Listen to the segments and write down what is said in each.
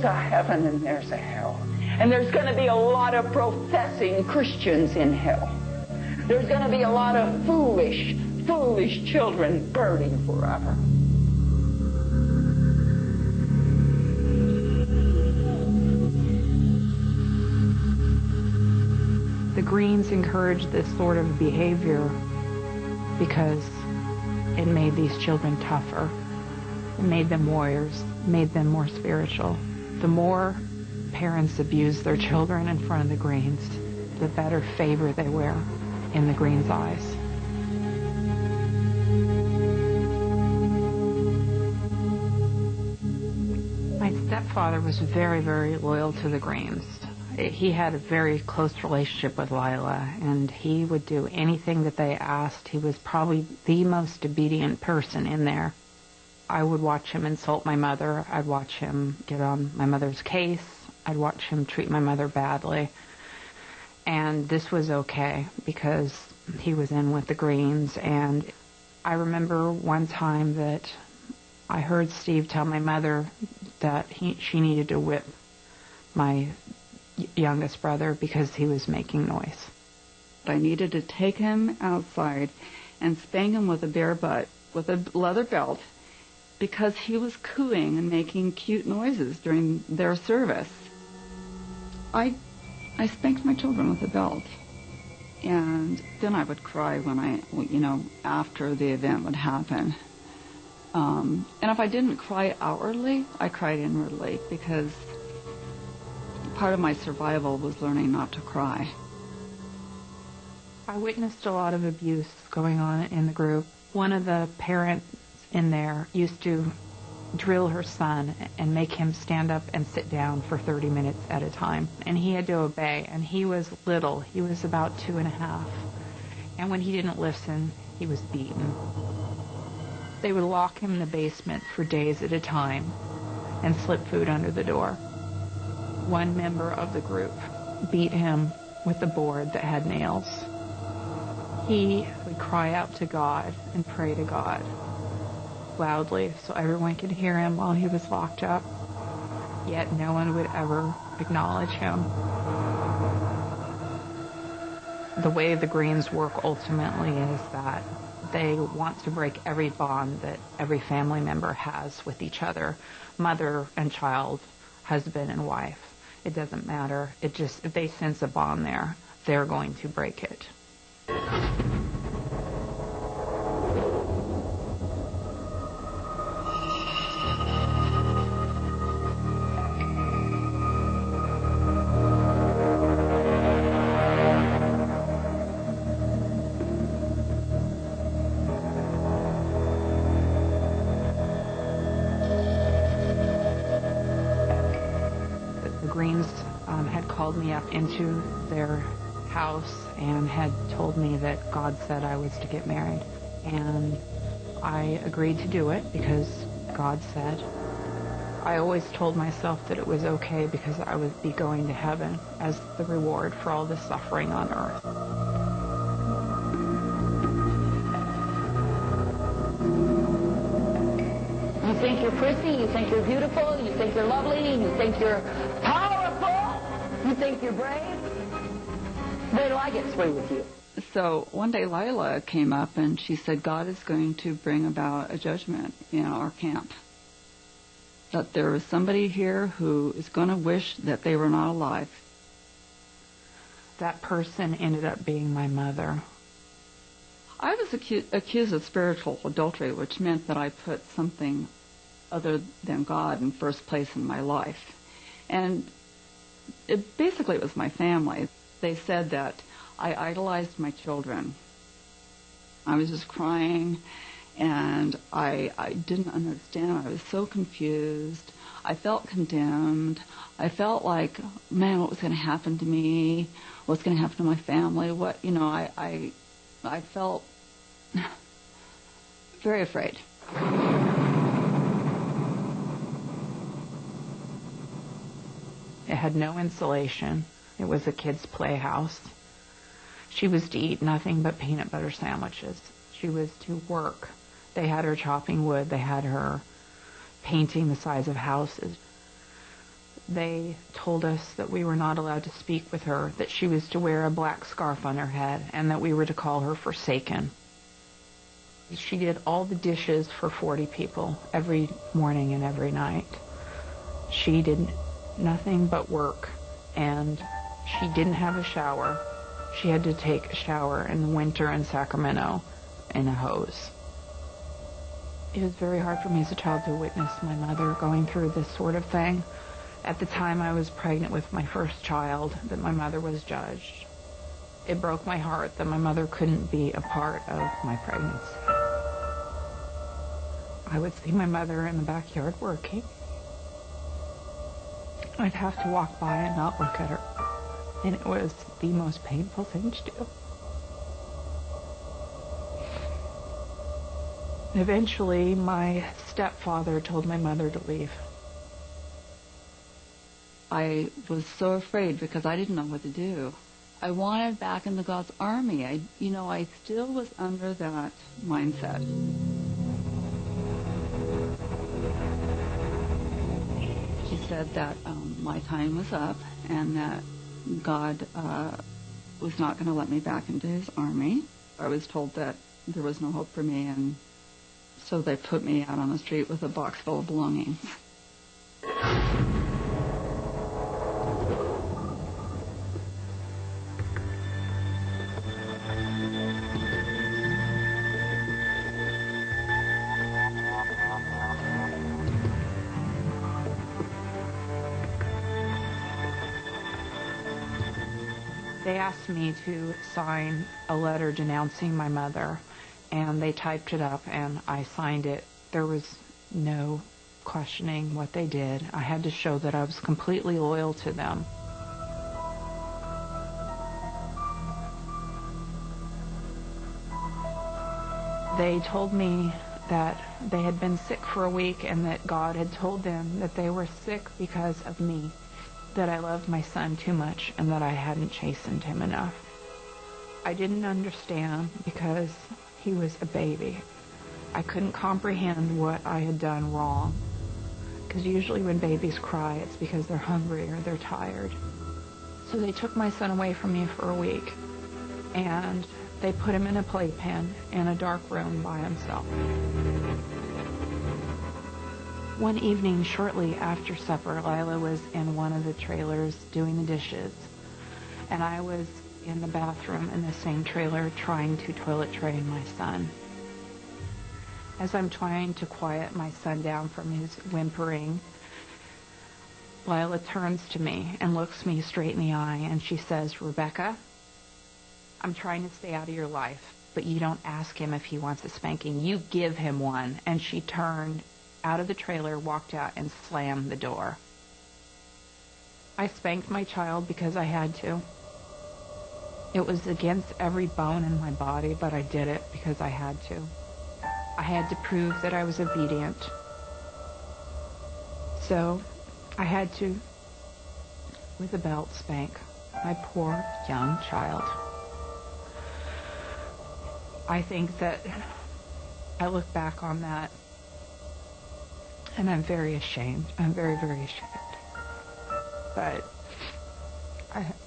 a heaven and there's a hell. And there's going to be a lot of professing Christians in hell. There's going to be a lot of foolish children burning forever. The Greens encouraged this sort of behavior because it made these children tougher. It made them warriors, made them more spiritual. The more parents abuse their children in front of the Greens, the better favor they wear in the Greens' eyes. My stepfather was very, very loyal to the Greens. He had a very close relationship with Lila, and he would do anything that they asked. He was probably the most obedient person in there. I would watch him insult my mother. I'd watch him get on my mother's case. I'd watch him treat my mother badly. And this was okay because he was in with the Greens. And I remember one time that I heard Steve tell my mother that she needed to whip my youngest brother because he was making noise. I needed to take him outside and spank him with a bare butt with a leather belt because he was cooing and making cute noises during their service. I spanked my children with a belt, and then I would cry when after the event would happen. And if I didn't cry outwardly, I cried inwardly because part of my survival was learning not to cry. I witnessed a lot of abuse going on in the group. One of the parents in there used to drill her son and make him stand up and sit down for 30 minutes at a time. And he had to obey, and he was little. He was about 2.5. And when he didn't listen, he was beaten. They would lock him in the basement for days at a time and slip food under the door. One member of the group beat him with a board that had nails. He would cry out to God and pray to God loudly so everyone could hear him while he was locked up, yet no one would ever acknowledge him. The way the Greens work ultimately is that they want to break every bond that every family member has with each other, mother and child, husband and wife. It doesn't matter. If they sense a bond there, they're going to break it. Greens had called me up into their house and had told me that God said I was to get married. And I agreed to do it because God said. I always told myself that it was okay because I would be going to heaven as the reward for all the suffering on earth. You think you're pretty, you think you're beautiful, you think you're lovely, you think you're powerful, you think you're brave. Wait till I get through with you. So one day Lila came up and she said, God is going to bring about a judgment in our camp. That there is somebody here who is going to wish that they were not alive. That person ended up being my mother. I was accused of spiritual adultery, which meant that I put something other than God in first place in my life. And basically it was my family. They said that I idolized my children. I was just crying, and I didn't understand. I was so confused. I felt condemned. I felt like, man, what was going to happen to me? What's going to happen to my family? I felt very afraid. It had no insulation. It was a kid's playhouse. She was to eat nothing but peanut butter sandwiches. She was to work. They had her chopping wood. They had her painting the sides of houses. they told us that we were not allowed to speak with her, that she was to wear a black scarf on her head, and that we were to call her forsaken. She did all the dishes for 40 people every morning and every night. She did nothing but work, and she didn't have a shower. She had to take a shower in the winter in Sacramento in a hose. It was very hard for me as a child to witness my mother going through this sort of thing. At the time I was pregnant with my first child, that my mother was judged. It broke my heart that my mother couldn't be a part of my pregnancy. I would see my mother in the backyard working. I'd have to walk by and not look at her. And it was the most painful thing to do. Eventually, my stepfather told my mother to leave. I was so afraid because I didn't know what to do. I wanted back in the God's army. I still was under that mindset. She said that my time was up and that God was not going to let me back into his army. I was told that there was no hope for me, and so they put me out on the street with a box full of belongings. They asked me to sign a letter denouncing my mother, and they typed it up, and I signed it. There was no questioning what they did. I had to show that I was completely loyal to them. They told me that they had been sick for a week and that God had told them that they were sick because of me, that I loved my son too much and that I hadn't chastened him enough. I didn't understand because he was a baby. I couldn't comprehend what I had done wrong, because usually when babies cry, it's because they're hungry or they're tired. So they took my son away from me for a week, and they put him in a playpen in a dark room by himself. One evening, shortly after supper, Lila was in one of the trailers doing the dishes, and I was in the bathroom in the same trailer trying to toilet train my son. As I'm trying to quiet my son down from his whimpering, Lila turns to me and looks me straight in the eye, and she says, "Rebecca, I'm trying to stay out of your life, but you don't ask him if he wants a spanking. You give him one." And she turned out of the trailer, walked out, and slammed the door. I spanked my child because I had to. It was against every bone in my body, but I did it because I had to. I had to prove that I was obedient. So I had to, with a belt, spank my poor young child. I think that I look back on that and I'm very ashamed. I'm very, very ashamed. But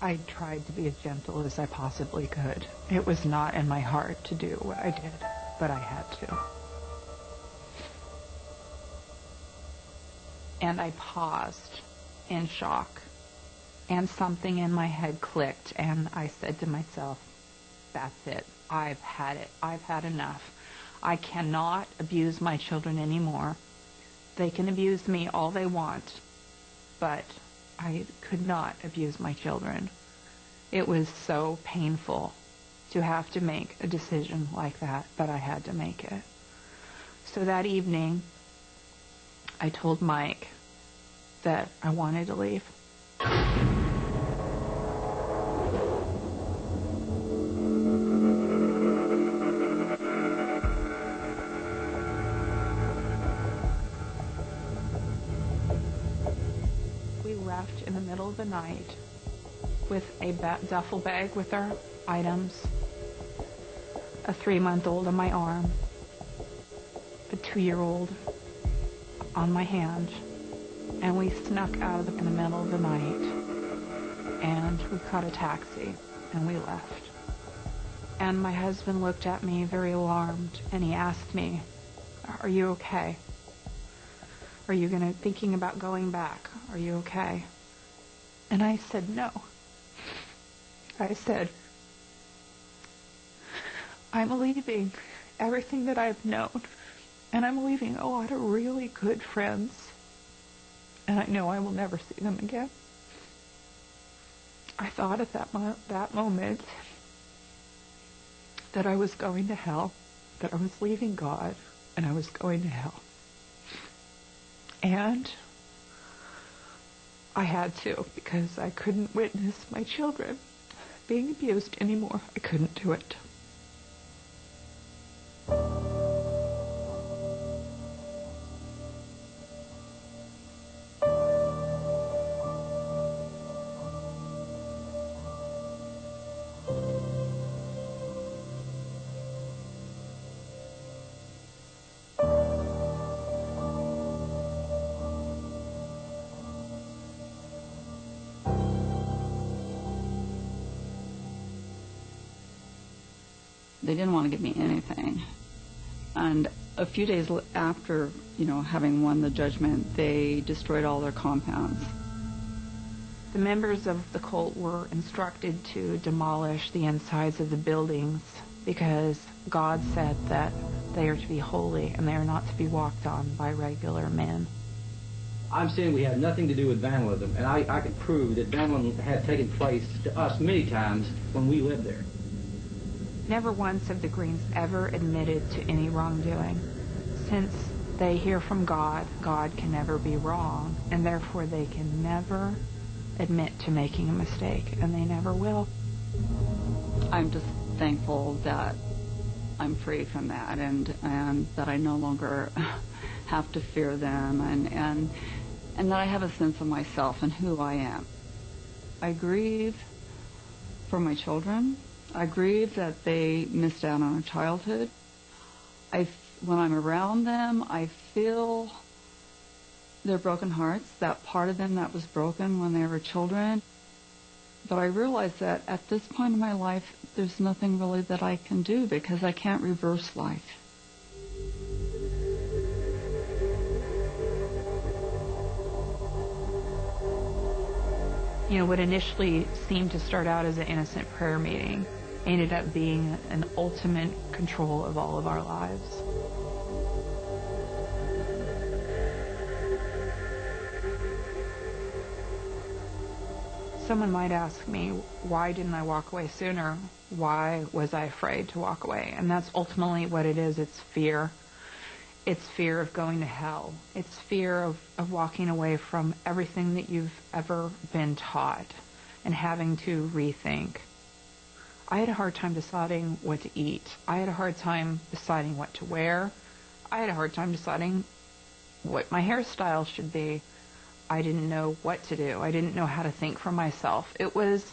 I tried to be as gentle as I possibly could. It was not in my heart to do what I did, but I had to. And I paused in shock, and something in my head clicked, and I said to myself, that's it. I've had it. I've had enough. I cannot abuse my children anymore. They can abuse me all they want, but I could not abuse my children. It was so painful to have to make a decision like that, but I had to make it. So that evening, I told Mike that I wanted to leave. We left in the middle of the night with a duffel bag with our items, a 3-month-old on my arm, a 2-year-old on my hand, And we snuck out in the middle of the night, and we caught a taxi, and we left. And my husband looked at me very alarmed, and he asked me, "Are you okay? Are you thinking about going back? Are you okay?" And I said, "No." I said, "I'm leaving everything that I've known, and I'm leaving a lot of really good friends, and I know I will never see them again." I thought at that moment that I was going to hell, that I was leaving God, and I was going to hell. And I had to, because I couldn't witness my children being abused anymore. I couldn't do it. They didn't want to give me anything. And a few days after, having won the judgment, they destroyed all their compounds. The members of the cult were instructed to demolish the insides of the buildings because God said that they are to be holy and they are not to be walked on by regular men. I'm saying we had nothing to do with vandalism, and I could prove that vandalism had taken place to us many times when we lived there. Never once have the Greens ever admitted to any wrongdoing. Since they hear from God, God can never be wrong, and therefore they can never admit to making a mistake, and they never will. I'm just thankful that I'm free from that, and that I no longer have to fear them, and that I have a sense of myself and who I am. I grieve for my children. I grieve that they missed out on a childhood. When I'm around them, I feel their broken hearts, that part of them that was broken when they were children. But I realize that at this point in my life, there's nothing really that I can do because I can't reverse life. What initially seemed to start out as an innocent prayer meeting ended up being an ultimate control of all of our lives. Someone might ask me, why didn't I walk away sooner? Why was I afraid to walk away? And that's ultimately what it is. It's fear. It's fear of going to hell. It's fear of walking away from everything that you've ever been taught and having to rethink. I had a hard time deciding what to eat. I had a hard time deciding what to wear. I had a hard time deciding what my hairstyle should be. I didn't know what to do. I didn't know how to think for myself. It was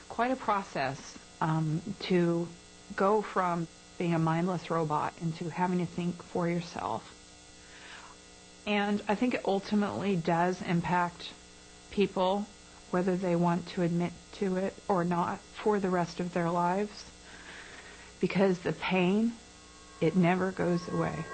quite a process to go from being a mindless robot into having to think for yourself. And I think it ultimately does impact people, whether they want to admit to it or not, for the rest of their lives, because the pain, it never goes away.